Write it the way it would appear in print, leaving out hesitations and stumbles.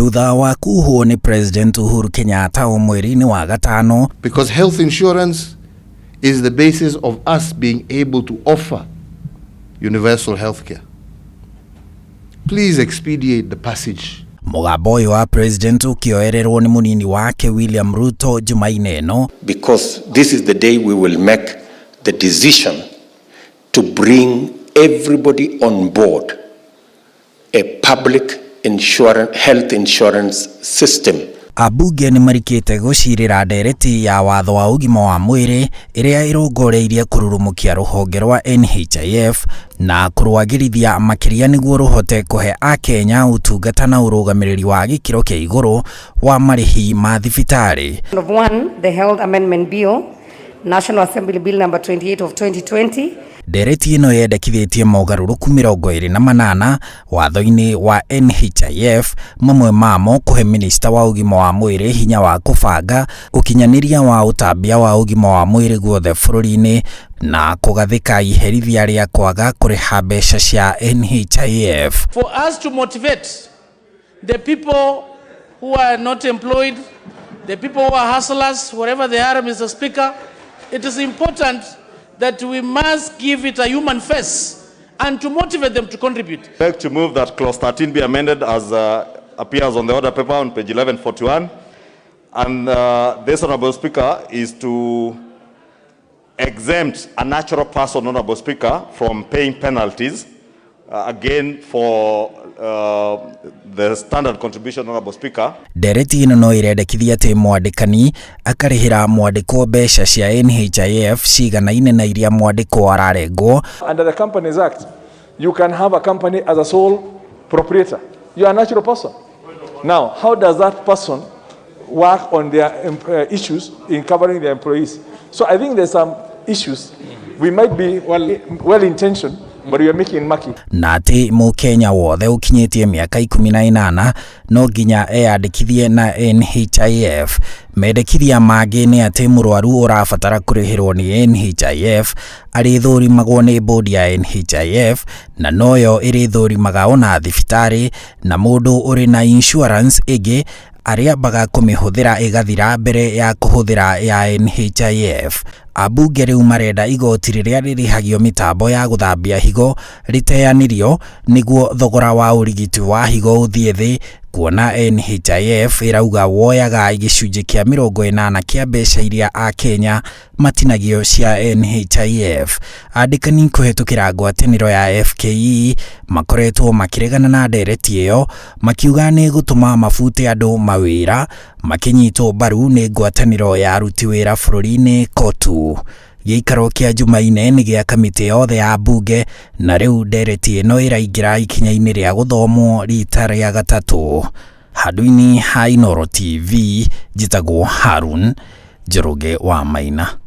Thutha wa kuhwo ni President Uhuru Kenyatta mweri-ini wa gatano. Because health insurance is the basis of us being able to offer universal health care. Please expedite the passage. Mugambo uyu wa President ukioererwo ni munini wake William Ruto Jumaine eno. Because this is the day we will make the decision to bring everybody on board a public health insurance system. Ambunge ni marikite gucirira ndereti ya watho wa ugima wa mwiri iria irongoreirie kururumukia ruhonge rwa NHIF na kurwagirithia makiria niguo ruhote kuhe Akenya utungata na urugamiriri wa gikiro kia iguru wa marihi ma thibitari. The Health Amendment Bill, National Assembly Bill number 28 of 2020. Ndereti ino yendekithitie mogaruruku 28 watho-ini wa NHIF, mamwe mamo kuhe minista wa ugima wa mwiri hinya wa kubanga ukinyaniria wa utambia wa ugima wa mwiri guothe bururi-ini na kugathika iherithia ria kwaga kuriha mbeca cia NHIF. For us to motivate the people who are not employed, the people who are hustlers, wherever they are, Mr. Speaker, it is important that we must give it a human face and to motivate them to contribute. I'd like to move that clause 13 be amended as appears on the order paper on page 1141. And this, Honorable Speaker, is to exempt a natural person, Honorable Speaker, from paying penalties, again for the standard contribution, Honorable Speaker. Ndereti ino no irendekithia ati mwandikani akarihira mwandiko mbeca cia NHIF ciganaine na iria mwandiko ararengwo. Under the Companies Act, you can have a company as a sole proprietor. You are a natural person. Now, how does that person work on their issues in covering their employees? So I think there's some issues. We might be well-intentioned, but we are making mucky. Na ati Mukenya wothe ukinyitie miaka 18 no nginya eyandikithie na NHIF. Mendekithia mangi ni ati murwaru urabatara kurihirwo ni NHIF arithũrimagwo ni bodi ya NHIF na noyo irithũrimaga ona thibitari na mundu uri na insurance igi aria baga kumihuthira igathira mbere ya kuhuthira ya NHIF. Ambunge riu marenda igoti riria ririhagio mitambo ya guthambia higo riteanirio niguo thogora wa urigiti wa higo uthie thi, kuona NHIF irauga woyaga igicunji kia 80 kia mbeca iria Akenya matinagio cia NHIF. Andikani kuhetukira ngwataniro ya FKE makoretwo makiregana na ndereti iyo makiuga ni gutuma mafute andu mawira makinyitwo mbaru ni ngwataniro ya aruti wira bururi-ini KOTU. Giikaro kia Jumaine ni gia kamiti yothe ya bunge na riu ndereti ino iraingira ikinya-ini ria guthomwo rita ria gatatu. Handũ-ini ha Inooro TV, njitagwo Harun Njoroge wa Maina.